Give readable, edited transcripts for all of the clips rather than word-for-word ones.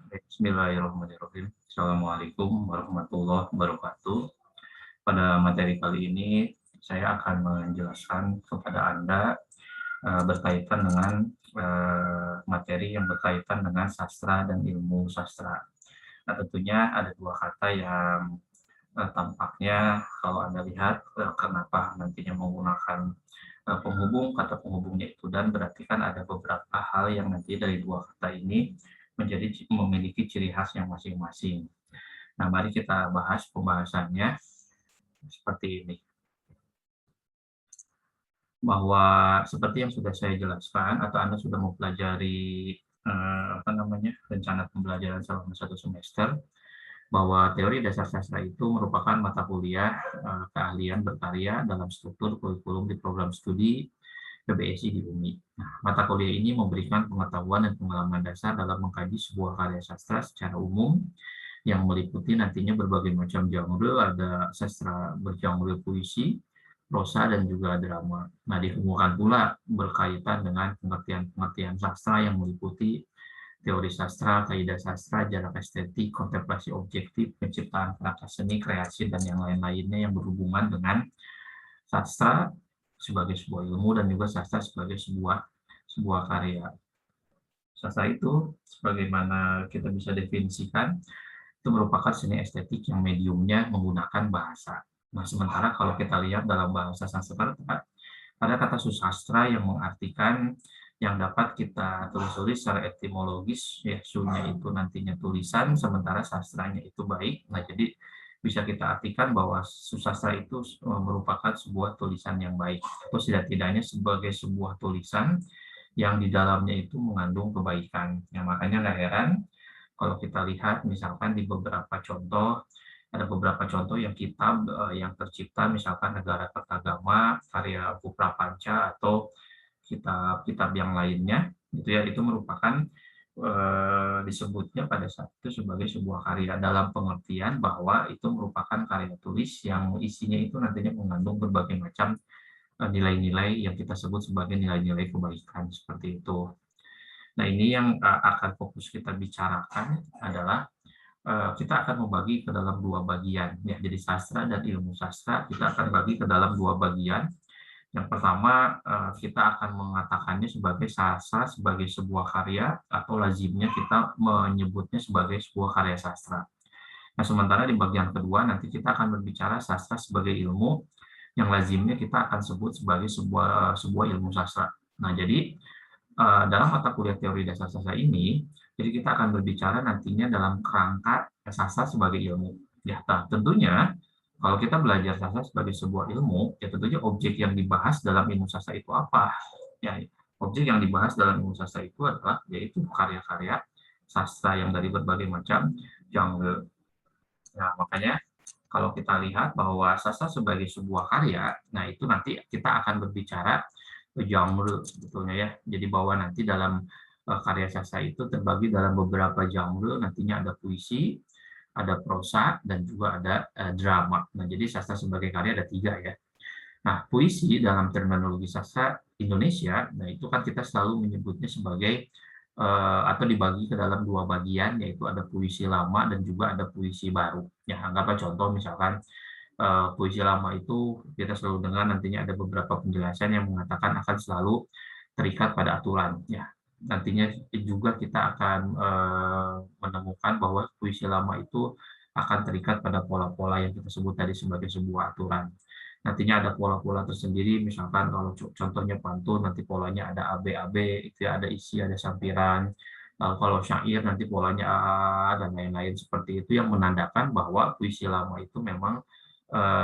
Bismillahirrahmanirrahim. Assalamualaikum warahmatullahi wabarakatuh. Pada materi kali ini, saya akan menjelaskan kepada Anda berkaitan dengan materi yang berkaitan dengan sastra dan ilmu sastra. Nah, tentunya ada dua kata yang tampaknya kalau Anda lihat kenapa nantinya menggunakan penghubung, kata penghubungnya itu, dan berarti kan ada beberapa hal yang nanti dari dua kata ini memiliki ciri khas yang masing-masing. Nah, mari kita bahas pembahasannya seperti ini. Bahwa seperti yang sudah saya jelaskan atau Anda sudah mempelajari rencana pembelajaran selama satu semester, bahwa teori dasar sastra itu merupakan mata kuliah keahlian berkarya dalam struktur kurikulum di program studi PBSI di UMI. Nah, mata kuliah ini memberikan pengetahuan dan pengalaman dasar dalam mengkaji sebuah karya sastra secara umum yang meliputi nantinya berbagai macam genre, ada sastra bergenre puisi, prosa, dan juga drama. Nah, ditemukan pula berkaitan dengan pengertian-pengertian sastra yang meliputi teori sastra, kaidah sastra, jarak estetik, kontemplasi objektif, penciptaan karya seni, kreasi, dan yang lain-lainnya yang berhubungan dengan sastra sebagai sebuah ilmu dan juga sastra sebagai sebuah karya. Sastra itu, sebagaimana kita bisa definisikan, itu merupakan seni estetik yang mediumnya menggunakan bahasa. Nah, sementara kalau kita lihat dalam bahasa Sanskerta, ada kata susastra yang mengartikan yang dapat kita tulis secara etimologis, ya, sunya itu nantinya tulisan, sementara sastranya itu baik. Nah, jadi bisa kita artikan bahwa susastra itu merupakan sebuah tulisan yang baik, atau setidak-tidaknya sebagai sebuah tulisan yang di dalamnya itu mengandung kebaikan. Ya, makanya nggak heran kalau kita lihat misalkan di beberapa contoh, ada beberapa contoh yang kitab yang tercipta, misalkan Negara Kertagama, karya Apu Prapanca, atau kitab-kitab yang lainnya, gitu ya, itu merupakan disebutnya pada saat itu sebagai sebuah karya dalam pengertian bahwa itu merupakan karya tulis yang isinya itu nantinya mengandung berbagai macam nilai-nilai yang kita sebut sebagai nilai-nilai kebaikan, seperti itu. Nah, ini yang akan fokus kita bicarakan adalah kita akan membagi ke dalam dua bagian, ya. Jadi sastra dan ilmu sastra kita akan bagi ke dalam dua bagian. Yang pertama, kita akan mengatakannya sebagai sastra sebagai sebuah karya, atau lazimnya kita menyebutnya sebagai sebuah karya sastra. Nah, sementara di bagian kedua nanti kita akan berbicara sastra sebagai ilmu yang lazimnya kita akan sebut sebagai sebuah ilmu sastra. Nah, jadi dalam mata kuliah teori dasar sastra ini, jadi kita akan berbicara nantinya dalam kerangka sastra sebagai ilmu. Ya, tentunya kalau kita belajar sastra sebagai sebuah ilmu, ya tentunya objek yang dibahas dalam ilmu sastra itu apa? Ya, objek yang dibahas dalam ilmu sastra itu adalah yaitu karya-karya sastra yang dari berbagai macam genre. Nah, makanya kalau kita lihat bahwa sastra sebagai sebuah karya, nah itu nanti kita akan berbicara genre sebetulnya, ya. Jadi bahwa nanti dalam karya sastra itu terbagi dalam beberapa genre, nantinya ada puisi, ada prosa, dan juga ada drama. Nah, jadi sastra sebagai karya ada tiga, ya. Nah, puisi dalam terminologi sastra Indonesia, nah itu kan kita selalu menyebutnya sebagai atau dibagi ke dalam dua bagian, yaitu ada puisi lama dan juga ada puisi baru. Ya, anggaplah contoh misalkan puisi lama itu kita selalu dengar nantinya ada beberapa penjelasan yang mengatakan akan selalu terikat pada aturan. Ya, nantinya juga kita akan menemukan bahwa puisi lama itu akan terikat pada pola-pola yang kita sebut tadi sebagai sebuah aturan. Nantinya ada pola-pola tersendiri, misalkan kalau contohnya pantun, nanti polanya ada AB-AB, itu ya, ada isi, ada sampiran. Lalu kalau syair nanti polanya A dan lain-lain, seperti itu yang menandakan bahwa puisi lama itu memang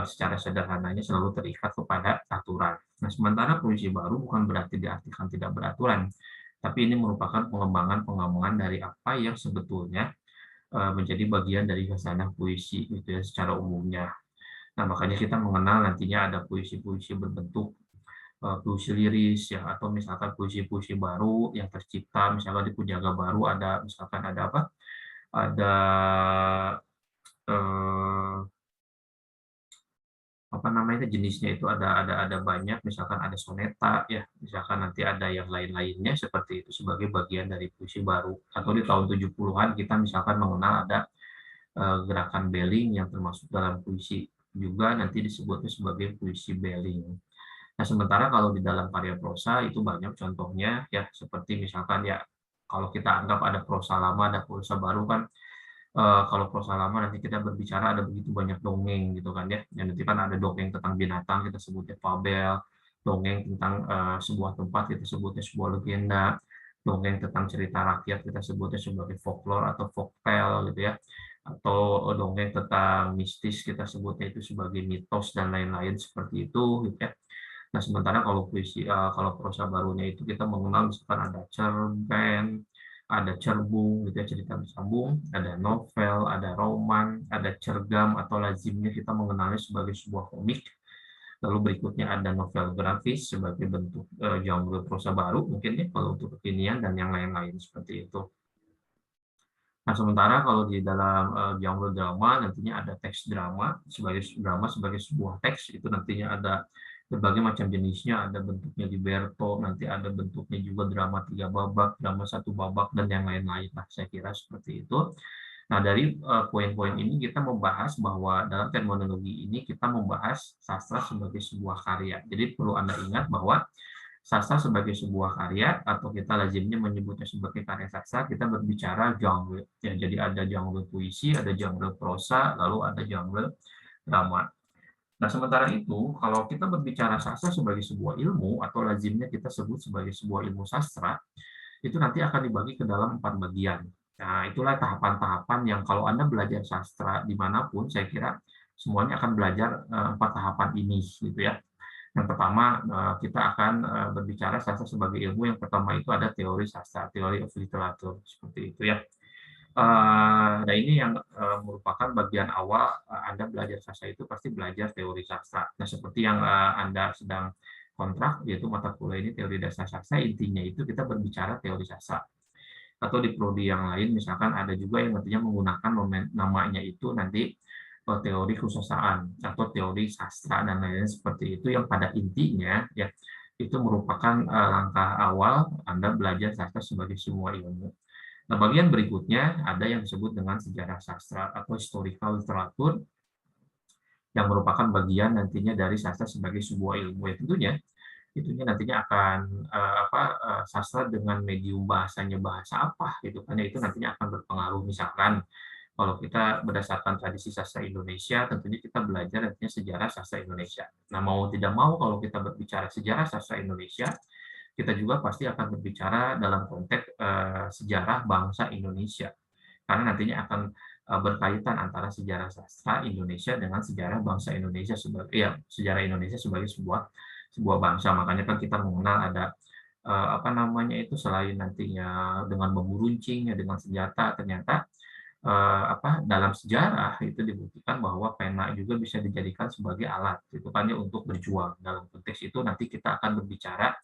secara sederhananya selalu terikat kepada aturan. Nah, sementara puisi baru bukan berarti diartikan tidak beraturan, tapi ini merupakan pengembangan-pengembangan dari apa yang sebetulnya menjadi bagian dari khasanah puisi, gitu ya, secara umumnya. Nah, makanya kita mengenal nantinya ada puisi-puisi berbentuk puisi liris, ya, atau misalkan puisi-puisi baru yang tercipta, misalkan di Punjaga Baru ada, misalkan ada apa? Ada eh, apa namanya, jenisnya itu ada banyak, misalkan ada soneta ya, misalkan nanti ada yang lain-lainnya seperti itu sebagai bagian dari puisi baru. Atau di tahun 70-an kita misalkan mengenal ada gerakan Belling yang termasuk dalam puisi juga nanti disebutnya sebagai puisi Belling. Nah, sementara kalau di dalam karya prosa itu banyak contohnya ya, seperti misalkan ya kalau kita anggap ada prosa lama, ada prosa baru kan. Kalau prosa lama nanti kita berbicara ada begitu banyak dongeng gitu kan ya. Dan nanti kan ada dongeng tentang binatang kita sebutnya fabel, dongeng tentang sebuah tempat kita sebutnya sebuah legenda, dongeng tentang cerita rakyat kita sebutnya sebagai folklore atau folktale gitu ya. Atau dongeng tentang mistis kita sebutnya itu sebagai mitos dan lain-lain seperti itu gitu ya. Nah, sementara kalau kalau prosa barunya itu kita mengenal misalkan ada cerpen, ada cerbung gitu ya, cerita bersambung, ada novel, ada roman, ada cergam atau lazimnya kita mengenalnya sebagai sebuah komik. Lalu berikutnya ada novel grafis sebagai bentuk genre prosa baru mungkin ya kalau untuk kekinian dan yang lain-lain seperti itu. Nah, sementara kalau di dalam genre drama nantinya ada teks drama sebagai sebuah teks itu nantinya ada berbagai macam jenisnya, ada bentuknya libretto, nanti ada bentuknya juga drama 3 babak, drama 1 babak dan yang lain-lain lah saya kira seperti itu. Nah, dari poin-poin ini kita membahas bahwa dalam terminologi ini kita membahas sastra sebagai sebuah karya. Jadi perlu Anda ingat bahwa sastra sebagai sebuah karya atau kita lazimnya menyebutnya sebagai karya sastra, kita berbicara genre. Ya, jadi ada genre puisi, ada genre prosa, lalu ada genre drama. Nah, sementara itu, kalau kita berbicara sastra sebagai sebuah ilmu atau lazimnya kita sebut sebagai sebuah ilmu sastra, itu nanti akan dibagi ke dalam 4 bagian. Nah, itulah tahapan-tahapan yang kalau Anda belajar sastra dimanapun, saya kira semuanya akan belajar 4 tahapan ini, gitu ya. Yang pertama, kita akan berbicara sastra sebagai ilmu. Yang pertama itu ada teori sastra, teori of literature, seperti itu ya. Nah, ini yang merupakan bagian awal Anda belajar sastra itu pasti belajar teori sastra. Nah, seperti yang Anda sedang kontrak, yaitu mata kuliah ini teori dasar sastra, intinya itu kita berbicara teori sastra. Atau di prodi yang lain, misalkan ada juga yang nantinya menggunakan namanya itu nanti teori kesusastraan atau teori sastra dan lain-lain seperti itu yang pada intinya ya itu merupakan langkah awal Anda belajar sastra sebagai sebuah ilmu. Nah, bagian berikutnya ada yang disebut dengan sejarah sastra atau historical literature yang merupakan bagian nantinya dari sastra sebagai sebuah ilmu. Ya, tentunya nantinya akan sastra dengan medium bahasanya bahasa apa gitu kan ya, itu nantinya akan berpengaruh. Misalkan kalau kita berdasarkan tradisi sastra Indonesia, tentunya kita belajar nantinya sejarah sastra Indonesia. Nah, mau tidak mau kalau kita berbicara sejarah sastra Indonesia, kita juga pasti akan berbicara dalam konteks sejarah bangsa Indonesia. Karena nantinya akan berkaitan antara sejarah sastra Indonesia dengan sejarah bangsa Indonesia sebagai sejarah Indonesia sebagai sebuah bangsa. Makanya kan kita mengenal ada selain nantinya dengan bambu runcing ya dengan senjata, ternyata dalam sejarah itu dibuktikan bahwa pena juga bisa dijadikan sebagai alat gitu kan ya untuk berjuang. Dalam konteks itu nanti kita akan berbicara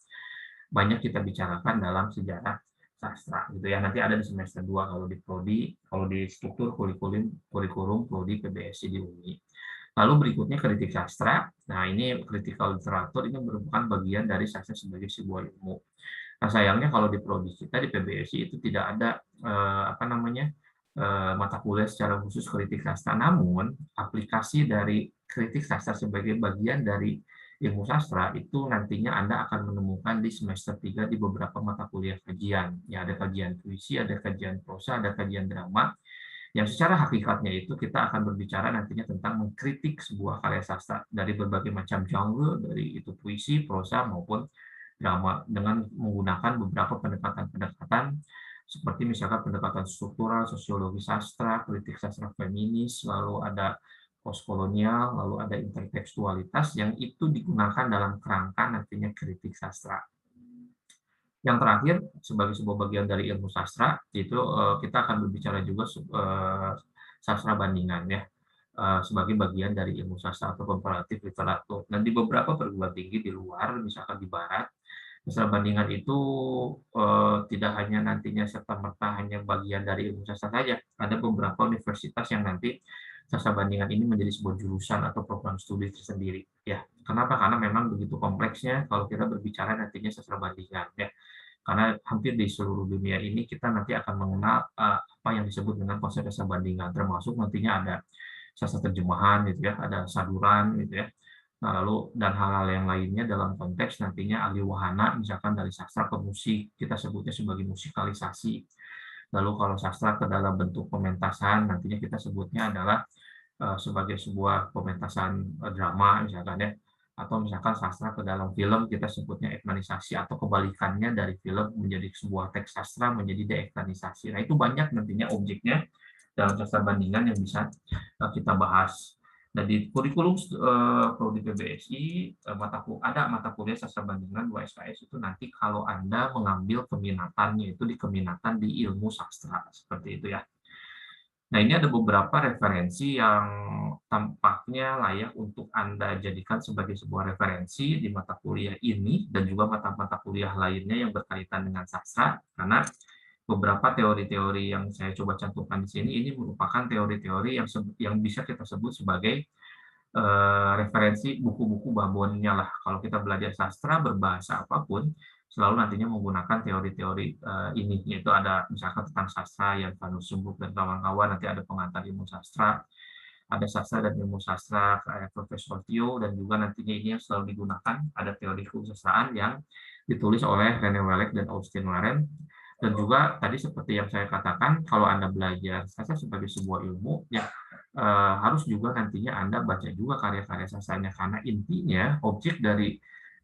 banyak kita bicarakan dalam sejarah sastra gitu ya. Nanti ada di semester 2 kalau di prodi, kalau di struktur kurikulum prodi PBSI di UI. Lalu berikutnya kritik sastra. Nah, ini critical literature ini merupakan bagian dari sastra sebagai sebuah ilmu. Nah, sayangnya kalau di prodi kita di PBSI itu tidak ada mata kuliah secara khusus kritik sastra. Namun, aplikasi dari kritik sastra sebagai bagian dari ilmu sastra itu nantinya Anda akan menemukan di semester 3 di beberapa mata kuliah kajian. Ya, ada kajian puisi, ada kajian prosa, ada kajian drama. Yang secara hakikatnya itu kita akan berbicara nantinya tentang mengkritik sebuah karya sastra dari berbagai macam genre, dari itu puisi, prosa maupun drama dengan menggunakan beberapa pendekatan-pendekatan seperti misalkan pendekatan struktural, sosiologi sastra, kritik sastra feminis, lalu ada postkolonial, lalu ada intertekstualitas yang itu digunakan dalam kerangka nantinya kritik sastra. Yang terakhir, sebagai sebuah bagian dari ilmu sastra, itu kita akan berbicara juga sastra bandingan ya, sebagai bagian dari ilmu sastra atau komparatif literatur. Dan di beberapa perguruan tinggi di luar, misalkan di barat, sastra bandingan itu tidak hanya nantinya serta-merta hanya bagian dari ilmu sastra saja. Ada beberapa universitas yang nanti sastra bandingan ini menjadi sebuah jurusan atau program studi tersendiri. Ya, kenapa? Karena memang begitu kompleksnya kalau kita berbicara nantinya sastra bandingan. Ya, karena hampir di seluruh dunia ini kita nanti akan mengenal apa yang disebut dengan konsep sastra bandingan, termasuk nantinya ada sastra terjemahan gitu ya, ada saduran gitu ya. Nah, lalu dan hal-hal yang lainnya dalam konteks nantinya alih wahana, misalkan dari sastra ke musik, kita sebutnya sebagai musikalisasi. Lalu kalau sastra ke dalam bentuk pementasan, nantinya kita sebutnya adalah sebagai sebuah pementasan drama misalkan ya, atau misalkan sastra ke dalam film kita sebutnya ekranisasi, atau kebalikannya dari film menjadi sebuah teks sastra menjadi deekranisasi. Nah, itu banyak nantinya objeknya dalam sastra bandingan yang bisa kita bahas. Nah, di kurikulum prodi PBSI ada mata kuliah sastra bandingan 2 SKS itu nanti kalau Anda mengambil keminatannya itu di keminatan di ilmu sastra seperti itu ya. Nah, ini ada beberapa referensi yang tampaknya layak untuk Anda jadikan sebagai sebuah referensi di mata kuliah ini dan juga mata-mata kuliah lainnya yang berkaitan dengan sastra, karena beberapa teori-teori yang saya coba cantumkan di sini ini merupakan teori-teori yang bisa kita sebut sebagai referensi buku-buku babonnya lah. Kalau kita belajar sastra berbahasa apapun, selalu nantinya menggunakan teori-teori ini, yaitu ada misalkan tentang sastra yang Vanus Sumbuk dan kawan-kawan, nanti ada pengantar ilmu sastra, ada sastra dan ilmu sastra kayak Profesor Tio, dan juga nantinya ini yang selalu digunakan, ada teori kesusastraan yang ditulis oleh René Wellek dan Austin Warren. Dan juga tadi seperti yang saya katakan, kalau Anda belajar sastra sebagai sebuah ilmu, ya harus juga nantinya Anda baca juga karya-karya sastranya, karena intinya objek dari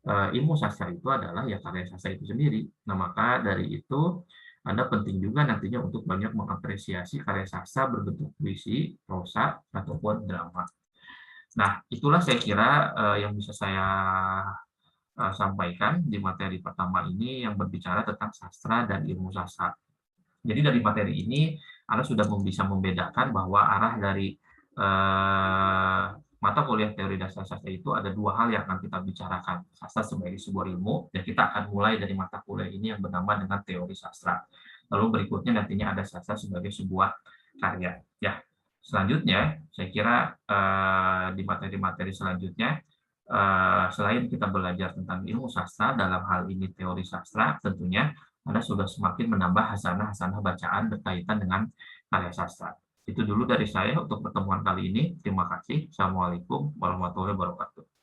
ilmu sastra itu adalah ya karya sastra itu sendiri. Nah, maka dari itu Anda penting juga nantinya untuk banyak mengapresiasi karya sastra berbentuk puisi, prosa, ataupun drama. Nah, itulah saya kira yang bisa saya sampaikan di materi pertama ini yang berbicara tentang sastra dan ilmu sastra. Jadi dari materi ini Anda sudah bisa membedakan bahwa arah dari mata kuliah teori dasar sastra itu ada dua hal yang akan kita bicarakan. Sastra sebagai sebuah ilmu, dan kita akan mulai dari mata kuliah ini yang bernama dengan teori sastra. Lalu berikutnya nantinya ada sastra sebagai sebuah karya. Ya, selanjutnya saya kira di materi-materi selanjutnya selain kita belajar tentang ilmu sastra, dalam hal ini teori sastra, tentunya Anda sudah semakin menambah hasanah-hasanah bacaan berkaitan dengan karya sastra. Itu dulu dari saya untuk pertemuan kali ini. Terima kasih. Assalamualaikum warahmatullahi wabarakatuh.